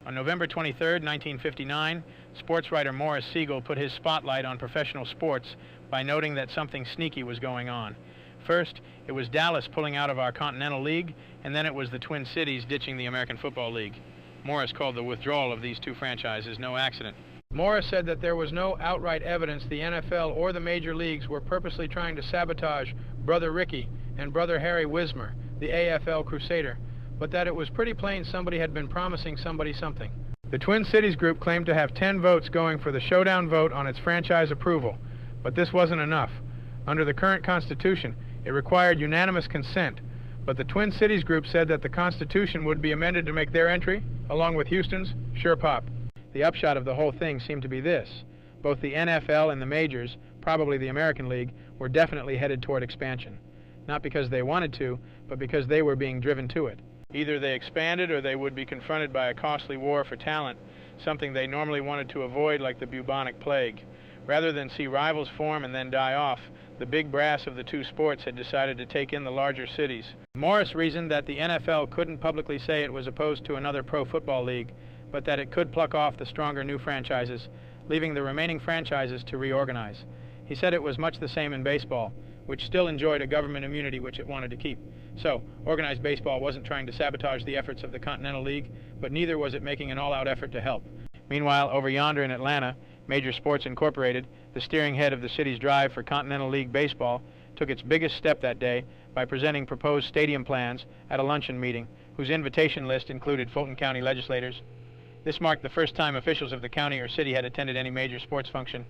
On November 23, 1959, sportswriter Morris Siegel put his spotlight on professional sports by noting that something sneaky was going on. First, it was Dallas pulling out of our Continental League, and then it was the Twin Cities ditching the American Football League. Morris called the withdrawal of these two franchises no accident. Morris said that there was no outright evidence the NFL or the major leagues were purposely trying to sabotage Brother Ricky and Brother Harry Wismer, the AFL Crusader, but that it was pretty plain somebody had been promising somebody something. The Twin Cities group claimed to have 10 votes going for the showdown vote on its franchise approval, but this wasn't enough. Under the current Constitution, it required unanimous consent, but the Twin Cities group said that the Constitution would be amended to make their entry, along with Houston's, sure pop. The upshot of the whole thing seemed to be this: both the NFL and the majors, probably the American League, were definitely headed toward expansion. Not because they wanted to, but because they were being driven to it. Either they expanded or they would be confronted by a costly war for talent, something they normally wanted to avoid like the bubonic plague. Rather than see rivals form and then die off, the big brass of the two sports had decided to take in the larger cities. Morris reasoned that the NFL couldn't publicly say it was opposed to another pro football league, but that it could pluck off the stronger new franchises, leaving the remaining franchises to reorganize. He said it was much the same in baseball, which still enjoyed a government immunity which it wanted to keep. So, organized baseball wasn't trying to sabotage the efforts of the Continental League, but neither was it making an all-out effort to help. Meanwhile, over yonder in Atlanta, Major Sports Incorporated, the steering head of the city's drive for Continental League baseball, took its biggest step that day by presenting proposed stadium plans at a luncheon meeting, whose invitation list included Fulton County legislators. This marked the first time officials of the county or city had attended any major sports function.